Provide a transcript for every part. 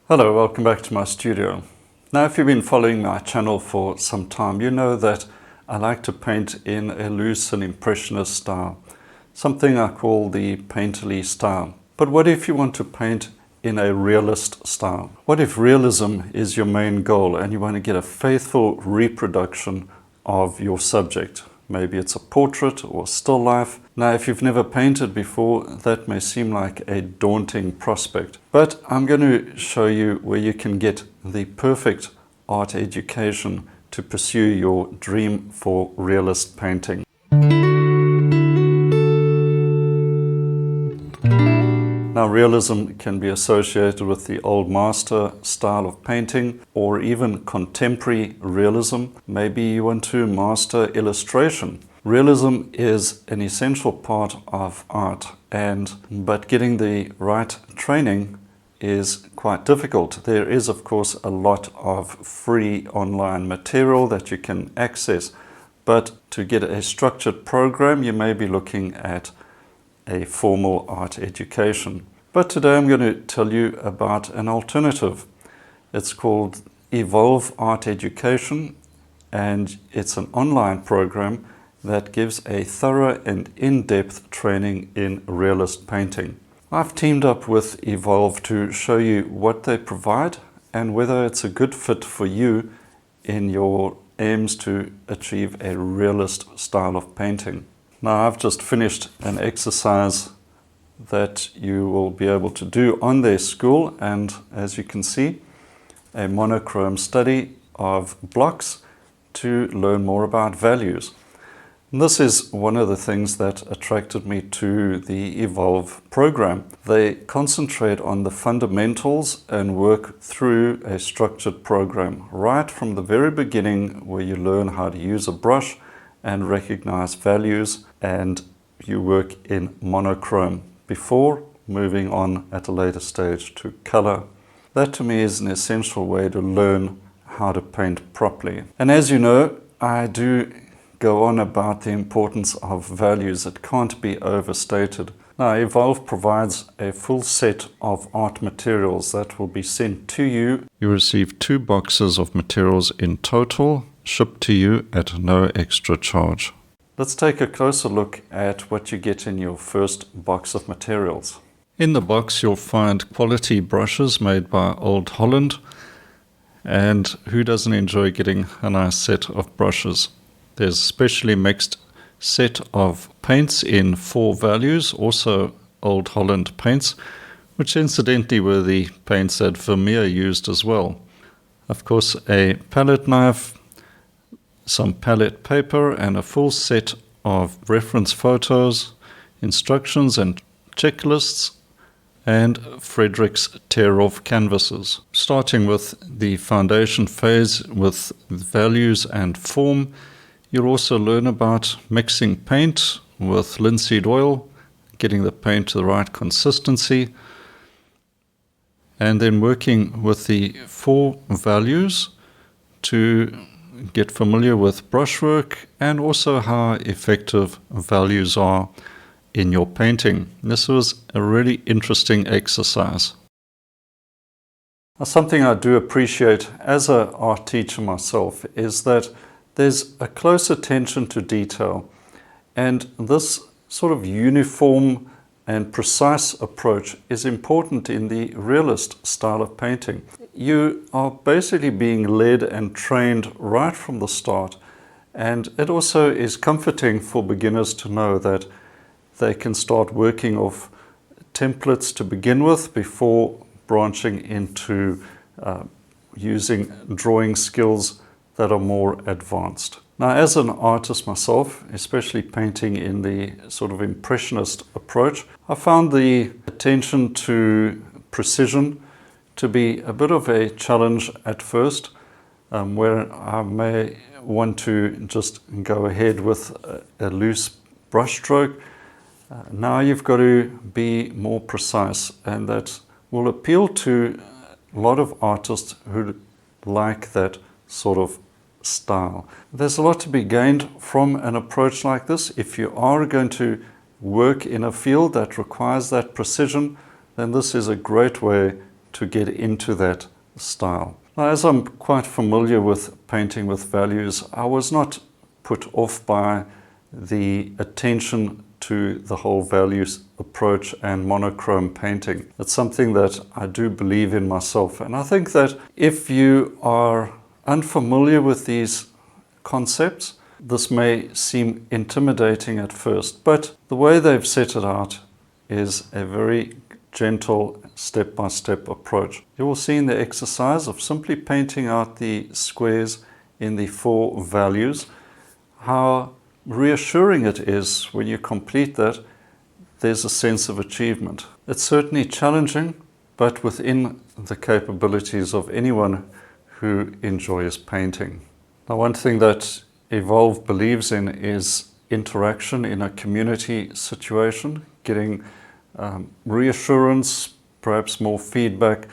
Hello, welcome back to my studio. Now, if you've been following my channel for some time, you know that I like to paint in a loose and impressionist style, something I call the painterly style. But what if you want to paint in a realist style? What if realism is your main goal and you want to get a faithful reproduction of your subject? Maybe it's a portrait or still life. Now, if you've never painted before, that may seem like a daunting prospect. But I'm going to show you where you can get the perfect art education to pursue your dream for realist painting. Now, realism can be associated with the old master style of painting or even contemporary realism. Maybe you want to master illustration. Realism is an essential part of art, but getting the right training is quite difficult. There is, of course, a lot of free online material that you can access, but to get a structured program, you may be looking at a formal art education. But today I'm going to tell you about an alternative. It's called Evolve Art Education, and it's an online program that gives a thorough and in-depth training in realist painting. I've teamed up with Evolve to show you what they provide and whether it's a good fit for you in your aims to achieve a realist style of painting. Now, I've just finished an exercise that you will be able to do on their school, and as you can see, a monochrome study of blocks to learn more about values. And this is one of the things that attracted me to the Evolve program. They concentrate on the fundamentals and work through a structured program right from the very beginning, where you learn how to use a brush and recognize values, and you work in monochrome before moving on at a later stage to color. That to me is an essential way to learn how to paint properly. And as you know, I do go on about the importance of values. It can't be overstated. Now, Evolve provides a full set of art materials that will be sent to you. You receive 2 boxes of materials in total, shipped to you at no extra charge. Let's take a closer look at what you get in your first box of materials. In the box you'll find quality brushes made by Old Holland, and who doesn't enjoy getting a nice set of brushes? There's a specially mixed set of paints in 4 values, also Old Holland paints, which incidentally were the paints that Vermeer used as well. Of course, a palette knife, some palette paper, and a full set of reference photos, instructions and checklists, and Frederick's tear-off canvases. Starting with the foundation phase with values and form, you'll also learn about mixing paint with linseed oil, getting the paint to the right consistency, and then working with the 4 values to get familiar with brushwork and also how effective values are in your painting. This was a really interesting exercise. Now, something I do appreciate as an art teacher myself is that there's a close attention to detail, and this sort of uniform and precise approach is important in the realist style of painting. You are basically being led and trained right from the start, and it also is comforting for beginners to know that they can start working off templates to begin with before branching into using drawing skills that are more advanced. Now, as an artist myself, especially painting in the sort of impressionist approach, I found the attention to precision to be a bit of a challenge at first, where I may want to just go ahead with a loose brushstroke. Now you've got to be more precise, and that will appeal to a lot of artists who like that sort of style. There's a lot to be gained from an approach like this. If you are going to work in a field that requires that precision, then this is a great way to get into that style. Now, as I'm quite familiar with painting with values, I was not put off by the attention to the whole values approach and monochrome painting. It's something that I do believe in myself, and I think that if you are unfamiliar with these concepts, this may seem intimidating at first, but the way they've set it out is a very gentle step-by-step approach. You will see in the exercise of simply painting out the squares in the 4 values how reassuring it is when you complete that. There's a sense of achievement. It's certainly challenging, but within the capabilities of anyone who enjoys painting. Now, one thing that Evolve believes in is interaction in a community situation, getting reassurance, perhaps more feedback,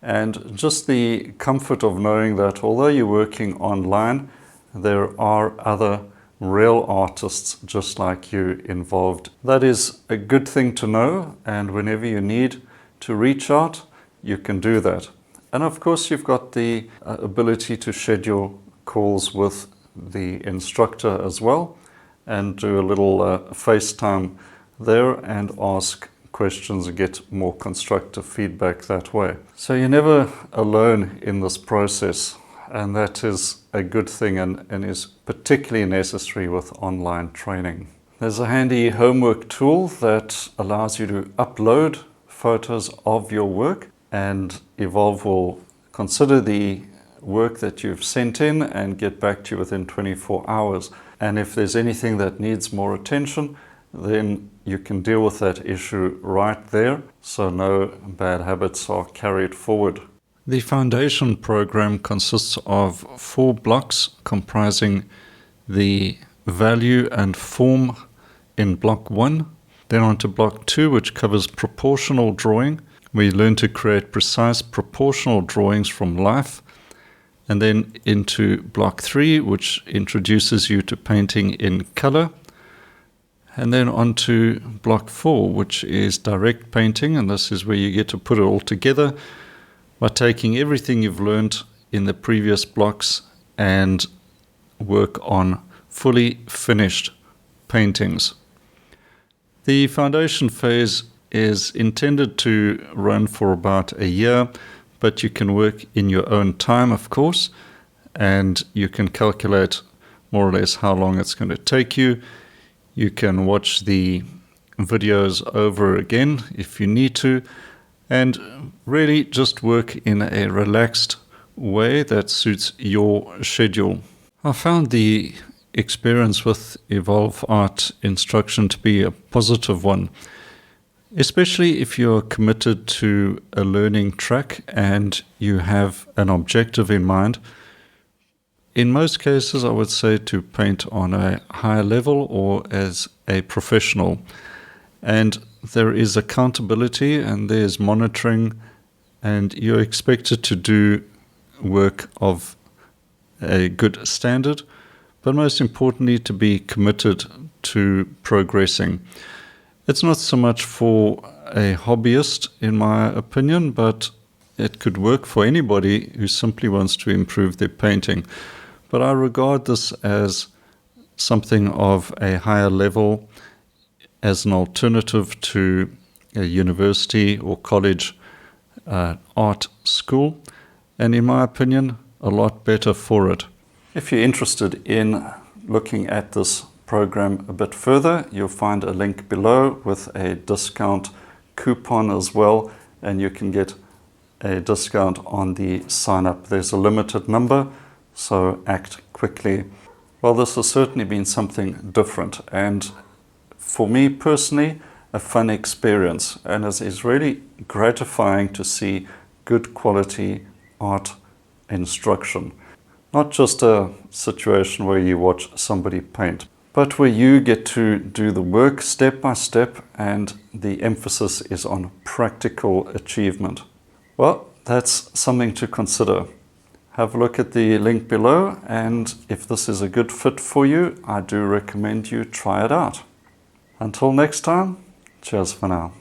and just the comfort of knowing that although you're working online, there are other real artists just like you involved. That is a good thing to know, and whenever you need to reach out, you can do that. And of course, you've got the ability to schedule calls with the instructor as well, and do a little FaceTime there and ask questions and get more constructive feedback that way. So you're never alone in this process, and that is a good thing and is particularly necessary with online training. There's a handy homework tool that allows you to upload photos of your work, and Evolve will consider the work that you've sent in and get back to you within 24 hours. And if there's anything that needs more attention, then you can deal with that issue right there, so no bad habits are carried forward. The foundation program consists of 4 blocks comprising the value and form in block 1, then on to block 2, which covers proportional drawing. We learn to create precise proportional drawings from life, and then into block 3, which introduces you to painting in color. And then on to block 4, which is direct painting, and this is where you get to put it all together by taking everything you've learned in the previous blocks and work on fully finished paintings. The foundation phase is intended to run for about a year, but you can work in your own time, of course, and you can calculate more or less how long it's going to take you. You can watch the videos over again if you need to, and really just work in a relaxed way that suits your schedule. I found the experience with Evolve Art instruction to be a positive one, especially if you're committed to a learning track and you have an objective in mind. In most cases, I would say to paint on a higher level or as a professional. And there is accountability and there's monitoring, and you're expected to do work of a good standard, but most importantly to be committed to progressing. It's not so much for a hobbyist, in my opinion, but it could work for anybody who simply wants to improve their painting. But I regard this as something of a higher level, as an alternative to a university or college art school, and in my opinion, a lot better for it. If you're interested in looking at this program a bit further, you'll find a link below with a discount coupon as well, and you can get a discount on the sign up. There's a limited number, so act quickly. Well, this has certainly been something different, and for me personally, a fun experience, and it is really gratifying to see good quality art instruction. Not just a situation where you watch somebody paint, but where you get to do the work step by step, and the emphasis is on practical achievement. Well, that's something to consider. Have a look at the link below, and if this is a good fit for you, I do recommend you try it out. Until next time, cheers for now.